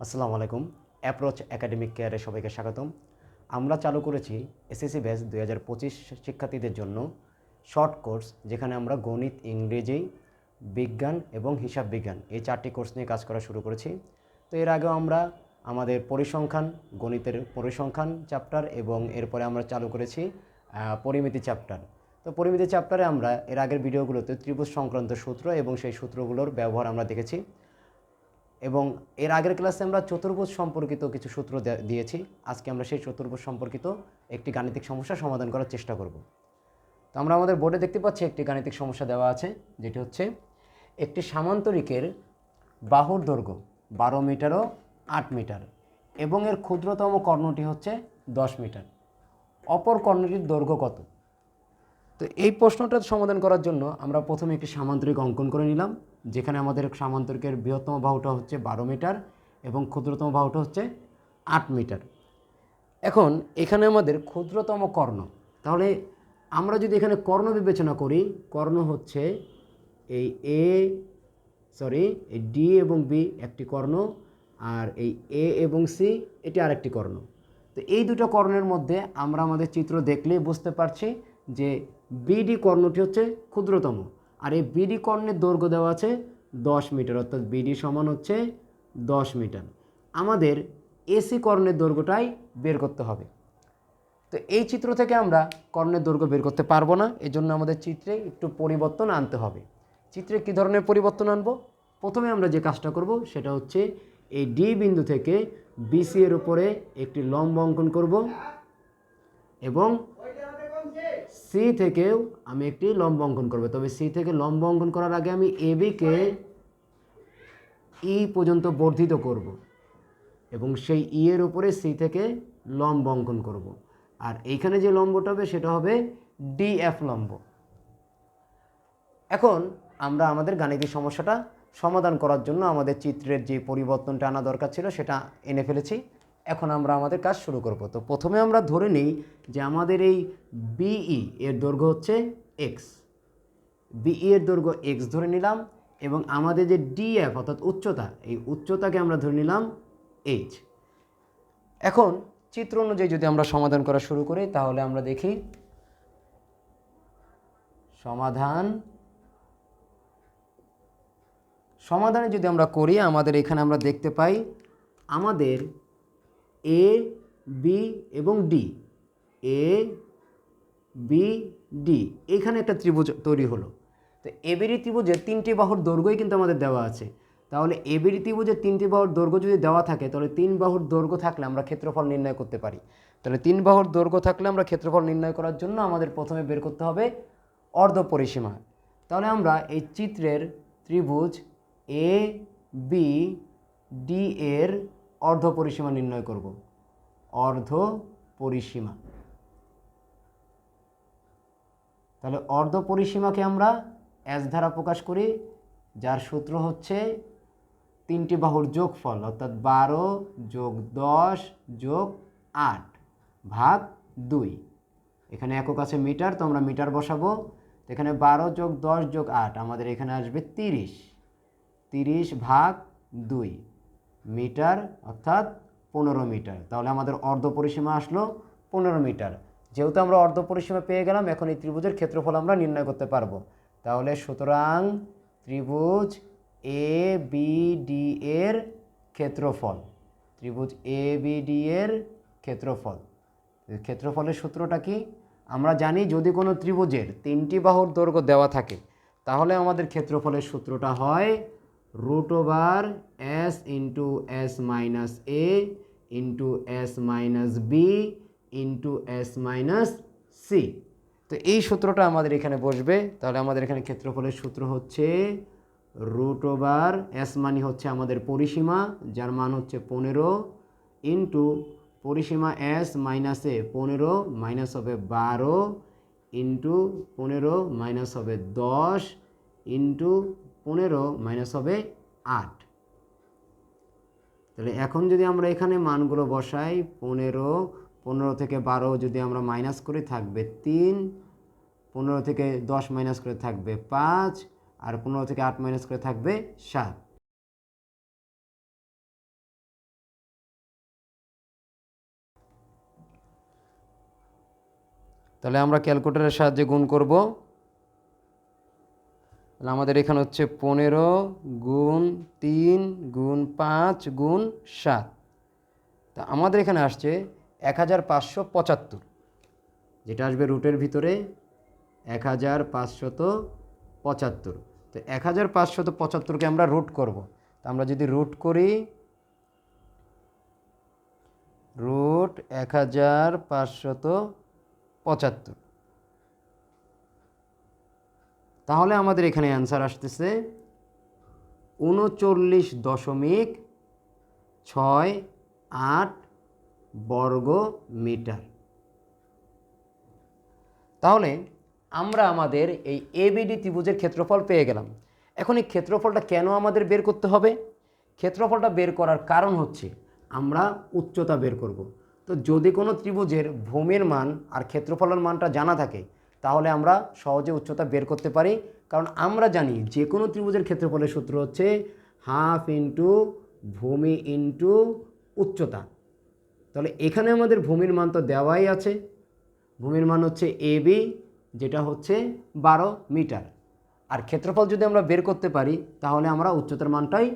আসসালামু আলাইকুম। Approach academic কেয়ারে সবাইকে স্বাগতম। আমরা চালু করেছি এসএসসি ব্যাচ 2025 শিক্ষার্থীদের জন্য শর্ট কোর্স, যেখানে আমরা গণিত, ইংরেজি, বিজ্ঞান এবং হিসাব বিজ্ঞান এই 4টি কোর্স নিয়ে কাজ করা শুরু করেছি। তো এর আগেও আমরা আমাদের পরিসংখ্যান, গণিতের পরিসংখ্যান চ্যাপ্টার এবং এরপরে আমরা চালু করেছি পরিমিতি চ্যাপ্টার। তো পরিমিতি চ্যাপ্টারে আমরা এর আগের ভিডিওগুলোতে ত্রিভুজ সংক্রান্ত সূত্র এবং সেই সূত্রগুলোর ব্যবহার আমরা দেখেছি এবং এর আগের ক্লাসে আমরা চতুর্ভুজ সম্পর্কিত কিছু সূত্র দিয়েছি। আজকে আমরা সেই চতুর্ভুজ সম্পর্কিত একটি গাণিতিক সমস্যা সমাধান করার চেষ্টা করব। তো আমরা আমাদের বোর্ডে দেখতে পাচ্ছি একটি গাণিতিক সমস্যা দেওয়া আছে, যেটি হচ্ছে একটি সামান্তরিকের বাহুর দৈর্ঘ্য 12 মিটার ও 8 মিটার এবং এর ক্ষুদ্রতম কর্ণটি হচ্ছে 10 মিটার। অপর কর্ণটির দৈর্ঘ্য কত? তো এই প্রশ্নটা সমাধান করার জন্য আমরা প্রথমে একটি সামান্তরিক অঙ্কন করে নিলাম, যেখানে আমাদের সামান্তরিকের বৃহত্তম বাহুটা হচ্ছে 12 মিটার এবং ক্ষুদ্রতম বাহুটা হচ্ছে 8 মিটার। এখন এখানে আমাদের ক্ষুদ্রতম কর্ণ, তাহলে আমরা যদি এখানে কর্ণ বিবেচনা করি, কর্ণ হচ্ছে এই এই ডি এবং বি একটি কর্ণ, আর এই এ এবং সি এটি আরেকটি কর্ণ। তো এই দুটো কর্ণের মধ্যে আমরা আমাদের চিত্র দেখলেই বুঝতে পারছি যে বিডি কর্ণটি হচ্ছে ক্ষুদ্রতম, আর এই বিডি কর্ণের দৈর্ঘ্য দেওয়া আছে 10 মিটার, অর্থাৎ বিডি সমান হচ্ছে 10 মিটার। আমাদের এসি কর্ণের দৈর্ঘ্যটাই বের করতে হবে। তো এই চিত্র থেকে আমরা কর্ণের দৈর্ঘ্য বের করতে পারবো না, এজন্য আমাদের চিত্রে একটু পরিবর্তন আনতে হবে। চিত্রে কী ধরনের পরিবর্তন আনবো? প্রথমে আমরা যে কাজটা করব সেটা হচ্ছে এই ডি বিন্দু থেকে বিসি এর উপরে একটি লম্ব অঙ্কন করব এবং সি থেকেও আমি একটি লম্ব অঙ্কন করব। তবে সি থেকে লম্ব অঙ্কন করার আগে আমি এবিকে ই পর্যন্ত বর্ধিত করব এবং সেই ই এর উপরে সি থেকে লম্ব অঙ্কন করব। আর এইখানে যে লম্বটা হবে সেটা হবে ডিএফ লম্ব। এখন আমরা আমাদের গাণিতিক সমস্যাটা সমাধান করার জন্য আমাদের চিত্রের যে পরিবর্তনটা আনা দরকার ছিল সেটা এনে ফেলেছি। এখন আমরা আমাদের কাজ শুরু করব। তো প্রথমে আমরা ধরে নিই যে আমাদের এই বিই এর দৈর্ঘ্য হচ্ছে এক্স। বিই এর দৈর্ঘ্য এক্স ধরে নিলাম এবং আমাদের যে ডিএফ অর্থাৎ উচ্চতা, এই উচ্চতাকে আমরা ধরে নিলাম এইচ। এখন চিত্র অনুযায়ী যদি আমরা সমাধান করা শুরু করি, তাহলে আমরা দেখি সমাধানে যদি আমরা করি, আমাদের এখানে আমরা দেখতে পাই আমাদের এ বি এবং ডি, এ বি ডি, এখানে একটা ত্রিভুজ তৈরি হলো। তো এবিডি ত্রিভুজের 3টি বাহুর দৈর্ঘ্যই কিন্তু আমাদের দেওয়া আছে। তাহলে এবিডি ত্রিভুজের 3টি বাহুর দৈর্ঘ্য যদি দেওয়া থাকে, তাহলে 3 বাহুর দৈর্ঘ্য থাকলে আমরা ক্ষেত্রফল নির্ণয় করতে পারি। তাহলে 3 বাহুর দৈর্ঘ্য থাকলে আমরা ক্ষেত্রফল নির্ণয় করার জন্য আমাদের প্রথমে বের করতে হবে অর্ধ পরিসীমা। তাহলে আমরা এই চিত্রের ত্রিভুজ এ বি ডি এর অর্ধ পরিসীমা নির্ণয় করব। অর্ধ পরিসীমা, তাহলে অর্ধ পরিসীমাকে আমরা এস দ্বারা প্রকাশ করি, যার সূত্র হচ্ছে 3টি বাহুর যোগফল, অর্থাৎ 12 যোগ 10 যোগ 8 ভাগ 2। এখানে একক আছে মিটার, তো আমরা মিটার বসাবো। তো এখানে 12 যোগ 10 যোগ 8 আমাদের এখানে আসবে 30। 30 ভাগ 2 মিটার, অর্থাৎ 15 মিটার। তাহলে আমাদের অর্ধ পরিসীমা আসলো 15 মিটার। যেহেতু আমরা অর্ধ পরিসীমা পেয়ে গেলাম, এখন এই ত্রিভুজের ক্ষেত্রফল আমরা নির্ণয় করতে পারবো। তাহলে সুতরাং ত্রিভুজ এ বি ডি এর ক্ষেত্রফল, ত্রিভুজ এ বি ডি এর ক্ষেত্রফল, ক্ষেত্রফলের সূত্রটা কি? আমরা জানি যদি কোনো ত্রিভুজের 3টি বাহুর দৈর্ঘ্য দেওয়া থাকে, তাহলে আমাদের ক্ষেত্রফলের সূত্রটা হয় √/s into S minus A into S minus B into S minus C. তো এই সূত্রটা আমাদের এখানে বসবে। তাহলে আমাদের এখানে ক্ষেত্রফলের সূত্র হচ্ছে √/s মানে হচ্ছে আমাদের পরিসীমা, যার মান হচ্ছে 15, ইন্টু পরিসীমা এস মাইনাস এ 15 মাইনাস হবে 12 ইন্টু 15 মাইনাস হবে 10 ইন্টু 15 মাইনাস হবে 8। তাহলে এখন যদি আমরা এখানে মানগুলো বসাই, 15 থেকে 12 যদি আমরা মাইনাস করে থাকবে 3, 15 থেকে 10 মাইনাস করে থাকবে 5, আর 15 থেকে 8 মাইনাস করে থাকবে 7। তাহলে আমরা ক্যালকুলেটরের সাহায্যে গুণ করব। তাহলে আমাদের এখানে হচ্ছে 15 গুণ 3 গুণ 5 গুণ 7। তা আমাদের এখানে আসছে 1575, যেটা আসবে রুটের ভিতরে 1575। তো 1575কে আমরা রুট করব। তো আমরা যদি রুট করি, রুট 1575, তাহলে আমাদের এখানে অ্যান্সার আসতেছে 39.68 বর্গ মিটার। তাহলে আমরা আমাদের এই এবিডি ত্রিভুজের ক্ষেত্রফল পেয়ে গেলাম। এখন এই ক্ষেত্রফলটা কেন আমাদের বের করতে হবে? ক্ষেত্রফলটা বের করার কারণ হচ্ছে আমরা উচ্চতা বের করব। তো যদি কোনো ত্রিভুজের ভূমির মান আর ক্ষেত্রফলের মানটা জানা থাকে, তাহলে আমরা সহজে উচ্চতা বের করতে পারি। কারণ আমরা জানি যে কোনো ত্রিভুজের ক্ষেত্রফলের সূত্র হচ্ছে হাফ ইন্টু ভূমি ইন্টু উচ্চতা। তাহলে এখানে আমাদের ভূমির মান তো দেওয়াই আছে। ভূমির মান হচ্ছে এবি, যেটা হচ্ছে 12 মিটার। আর ক্ষেত্রফল যদি আমরা বের করতে পারি, তাহলে আমরা উচ্চতার মানটাই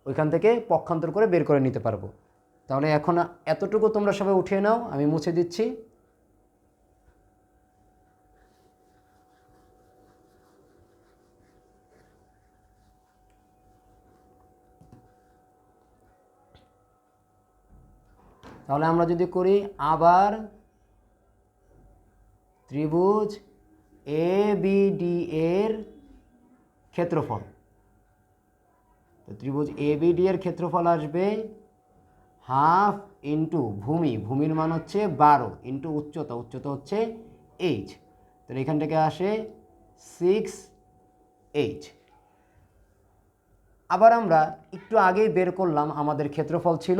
ওইখান থেকে পক্ষান্তর করে বের করে নিতে পারবো। তাহলে এখন এতটুকু তোমরা সবাই উঠিয়ে নাও, আমি মুছে দিচ্ছি। তাহলে আমরা যদি করি আবার ত্রিভুজ এবিডি এর ক্ষেত্রফল, তো ত্রিভুজ এবিডি এর ক্ষেত্রফল আসবে হাফ ইন্টু ভূমি, ভূমির মান হচ্ছে 12 ইন্টু উচ্চতা, উচ্চতা হচ্ছে এইচ। তাহলে এখান থেকে আসে 6h। আবার আমরা একটু আগেই বের করলাম, আমাদের ক্ষেত্রফল ছিল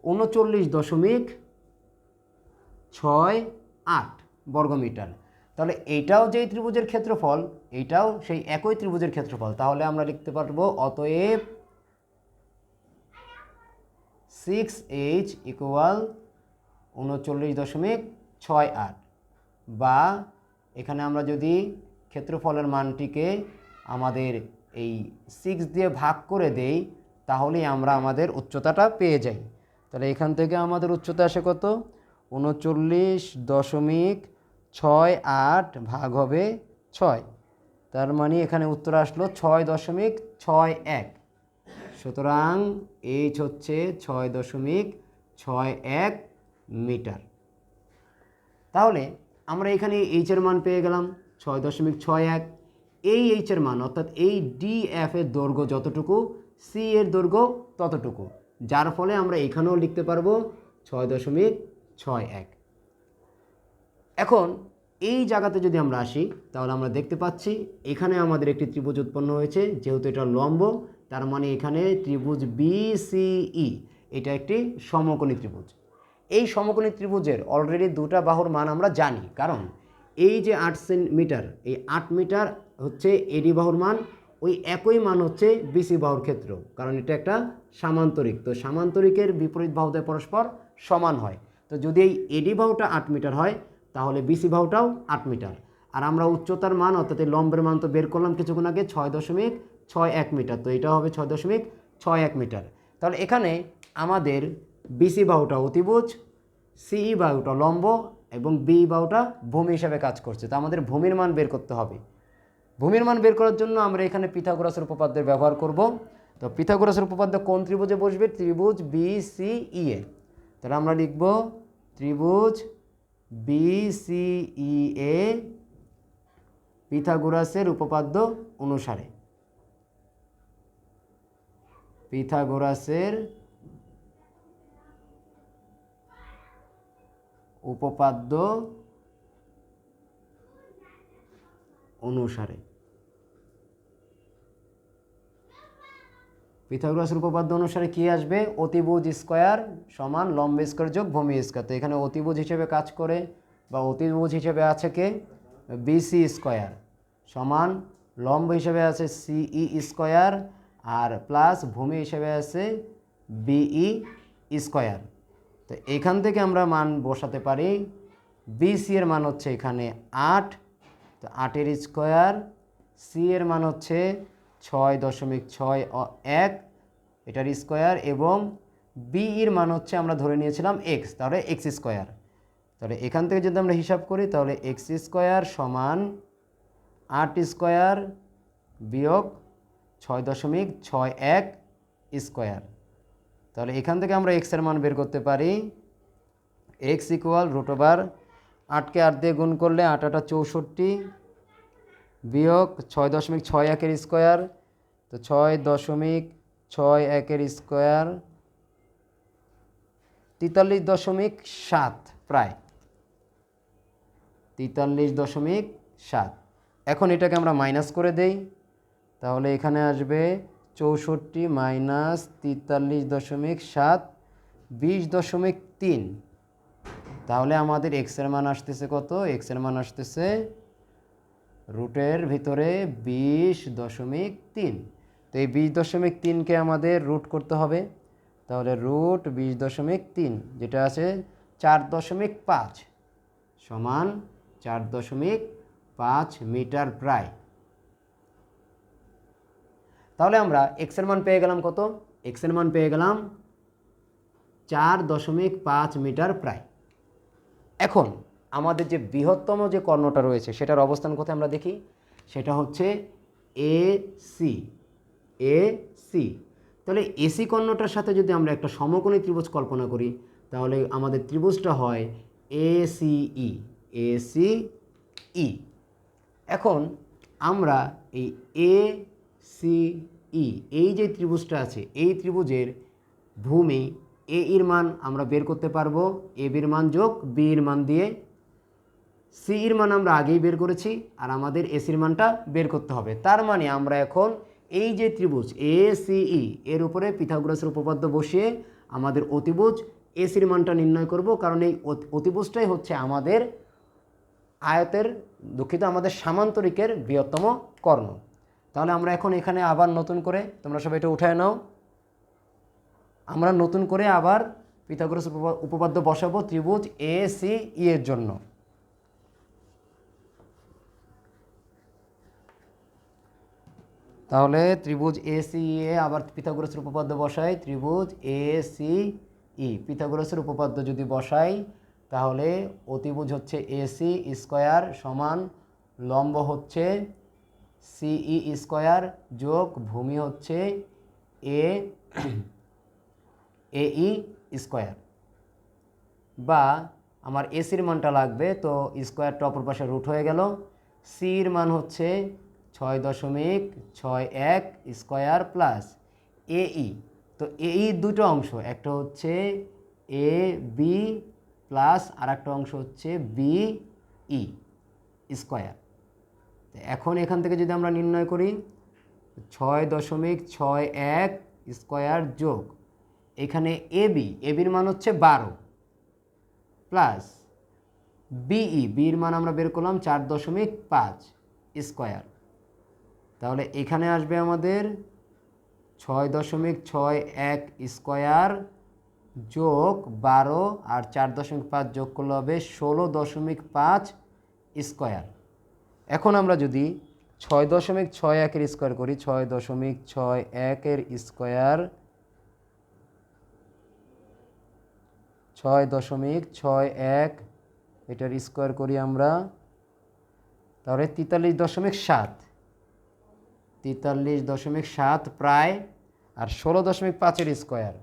39.68 বর্গমিটার। তাহলে এইটাও যেই ত্রিভুজের ক্ষেত্রফল, এইটাও সেই একই ত্রিভুজের ক্ষেত্রফল। তাহলে আমরা লিখতে পারবো অতএব 6h ইকুয়াল 39.68, বা এখানে আমরা যদি ক্ষেত্রফলের মানটিকে আমাদের এই 6 দিয়ে ভাগ করে দেই, তাহলেই আমরা আমাদের উচ্চতাটা পেয়ে যাই। তাহলে এখান থেকে আমাদের উচ্চতা আসে কত? 39.68 ভাগ হবে 6। তার মানে এখানে উত্তর আসলো 6.61। সুতরাং এইচ হচ্ছে 6.61 মিটার। তাহলে আমরা এখানে এইচের মান পেয়ে গেলাম 6.61। এই এইচের মান অর্থাৎ এই ডিএফ এর দৈর্ঘ্য যতটুকু, সি এর দৈর্ঘ্য ততটুকু, যার ফলে আমরা এখানেও লিখতে পারবো 6.61। এখন এই জায়গাতে যদি আমরা আসি, তাহলে আমরা দেখতে পাচ্ছি এখানে আমাদের একটি ত্রিভুজ উৎপন্ন হয়েছে। যেহেতু এটা লম্ব, তার মানে এখানে ত্রিভুজ বিসিই এটা একটি সমকোণী ত্রিভুজ। এই সমকোণী ত্রিভুজের অলরেডি দুটা বাহুর মান আমরা জানি, কারণ এই যে 8 সেন্টিমিটার, এই 8 মিটার হচ্ছে এডি বাহুর মান, ওই একই মান হচ্ছে বিসি বাহুর ক্ষেত্র, কারণ এটা একটা সামান্তরিক। তো সামান্তরিকের বিপরীত বাহুদের পরস্পর সমান হয়। তো যদি এই এডি বাহুটা 8 মিটার হয়, তাহলে বিসি বাহুটাও 8 মিটার। আর আমরা উচ্চতার মান অর্থাৎ এই লম্বের মান তো বের করলাম কিছুক্ষণ আগে, 6.61 মিটার। তো এটা হবে 6.61 মিটার। তাহলে এখানে আমাদের বিসি বাহুটা অতিভুজ, সিই বাহুটা লম্ব এবং বি বাহুটা ভূমি হিসাবে কাজ করছে। তো আমাদের ভূমির মান বের করতে হবে। ভূমির মান বের করার জন্য আমরা এখানে পিথাগোরাসের উপপাদ্যের ব্যবহার করব। তো পিথাগোরাসের উপপাদ্য কোন ত্রিভুজে বসবে? ত্রিভুজ বিসিই এ। তাহলে আমরা লিখব ত্রিভুজ বিসিই এ পিথাগোরাসের উপপাদ্য অনুসারে, পিথাগোরাসের উপপাদ্য অনুসারে। পিথাগোরাসের উপপাদ্য অনুসারে কি আসবে? অতিভুজ স্কয়ার সমান লম্ব স্কয়ার যোগ ভূমি স্কয়ার। তো এখানে অতিভুজ হিসেবে কাজ করে বা অতিভুজ হিসেবে আছে কে? বিসি স্কয়ার সমান লম্ব হিসেবে আছে সিই স্কয়ার আর প্লাস ভূমি হিসেবে আছে বিই স্কয়ার। তো এখান থেকে আমরা মান বসাতে পারি BC এর মান হচ্ছে এখানে 8, তো 8 এর স্কোয়ার। সি এর মান হচ্ছে 6.61 এটার স্কোয়ার, এবং বি এর মান হচ্ছে আমরা ধরে নিয়েছিলাম এক্স, তাহলে এক্স স্কোয়ার। তাহলে এখান থেকে যদি আমরা হিসাব করি তাহলে এক্স স্কোয়ার সমান 8 স্কোয়ার বিয়োগ 6.61 স্কোয়ার। তাহলে এখান থেকে আমরা এক্সের মান বের করতে পারি। এক্স ইকুয়াল √, 8কে 8 দিয়ে গুণ করলে 8 8 64 বিয়োগ 6.61 স্কোয়ার, তো 6.61 স্কোয়ার 43.7, প্রায় 43.7। এখন এটাকে আমরা মাইনাস করে দেই, তাহলে এখানে আসবে 64 মাইনাস 43.7 20.3। তাহলে আমাদের এক্সের মান আসতেছে কত? এক্সের মান আসতেছে রুটের ভিতরে 20.3। তো এই 20.3কে আমাদের রুট করতে হবে, তাহলে রুট 20.3 যেটা আছে 4.5 সমান 4.5 মিটার প্রায়। তাহলে আমরা এক্সের মান পেয়ে গেলাম কত? এক্সের মান পেয়ে গেলাম 4.5 মিটার প্রায়। এখন আমাদের যে বৃহত্তম যে কর্ণটা রয়েছে সেটার অবস্থান কোথায় আমরা দেখি, সেটা হচ্ছে AC। তাহলে এসি কর্ণটার সাথে যদি আমরা একটা সমকোণী ত্রিভুজ কল্পনা করি তাহলে আমাদের ত্রিভুজটা হয় ACE। এখন আমরা এই ACE এই যে ত্রিভুজটা আছে এই ত্রিভুজের ভূমি এ এর মান আমরা বের করতে পারবো এ বির মান যোগ বি এর মান দিয়ে। সি এর মান আমরা আগেই বের করেছি, আর আমাদের এসির মানটা বের করতে হবে। তার মানে আমরা এখন এই যে ত্রিভুজ ACE এর উপরে পিথাগোরাসের উপপাদ্য বসিয়ে আমাদের অতিভুজ এসির মানটা নির্ণয় করব, কারণ এই অতিভুজটাই হচ্ছে আমাদের আয়তের, দুঃখিত, আমাদের সামান্তরিকের বৃহত্তম কর্ণ। তাহলে আমরা এখন এখানে আবার নতুন করে, তোমরা সবাই এটা উঠায় নাও, আমরা নতুন করে আবার পিথাগোরাস উপপাদ্য বসাবো ত্রিভুজ ACE এর জন্য। তাহলে ত্রিভুজ ACE আবার পিথাগোরাসের উপপাদ্য বসাই। ত্রিভুজ ACE পিথাগোরাসের উপপাদ্য যদি বসাই তাহলে অতিভুজ হচ্ছে AC স্কোয়ার সমান লম্ব হচ্ছে CE স্কোয়ার যোগ ভূমি হচ্ছে AE স্কোয়ার, বা আমার এসির মানটা লাগবে, তো স্কোয়ারটা অপর পাশে রুট হয়ে গেল। সির মান হচ্ছে 6.61 স্কোয়ার প্লাস AE। তো AE দুটো অংশ, একটা হচ্ছে AB প্লাস আর একটা অংশ হচ্ছে BE স্কোয়ার। এখন এখান থেকে যদি আমরা নির্ণয় করি 6.61 স্কোয়ার যোগ এখানে এবির মান হচ্ছে 12 প্লাস বির মান আমরা বের করলাম 4.5 স্কোয়ার। তাহলে এখানে আসবে আমাদের 6.61 স্কোয়ার যোগ 12 আর 4.5 যোগ করলে হবে 16.5 স্কোয়ার। এখন আমরা যদি 6.61 স্কোয়ার করি, 6.61 স্কোয়ার 6.61 এটার স্কোয়ার করি আমরা, তাহলে 43.7 প্রায়, আর 16.5 স্কোয়ার,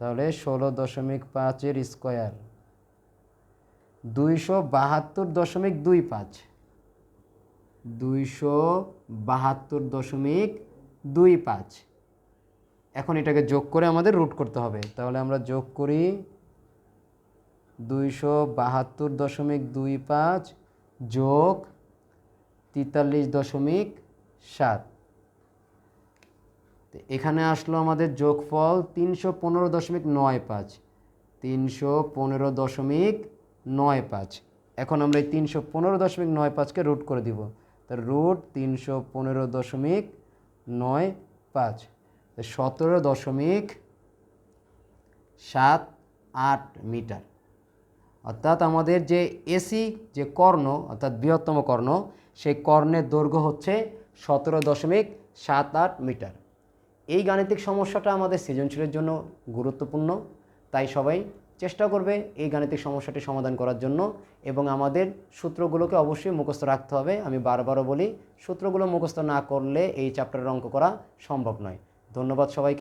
তাহলে 16.5 স্কোয়ার 272.25। এখন এটাকে যোগ করে আমাদের রুট করতে হবে, তাহলে আমরা যোগ করি 272.25 যোগ 43.7। এখানে আসলো আমাদের যোগফল 315.95। 315.95। এখন আমরা এই 315.95কে রুট করে দিব, তার রুট 315.95, 17.78 মিটার। অর্থাৎ আমাদের যে এসি যে কর্ণ অর্থাৎ বৃহত্তম কর্ণ, সেই কর্ণের দৈর্ঘ্য হচ্ছে 17.78 মিটার। এই গাণিতিক সমস্যাটা আমাদের সৃজনশীলের জন্য গুরুত্বপূর্ণ, তাই সবাই চেষ্টা করবে এই গাণিতিক সমস্যাটি সমাধান করার জন্য, এবং আমাদের সূত্রগুলোকে অবশ্যই মুখস্থ রাখতে হবে। আমি বারবারও বলি, সূত্রগুলো মুখস্থ না করলে এই চ্যাপ্টারের অঙ্ক করা সম্ভব নয়। ধন্যবাদ সবাইকে।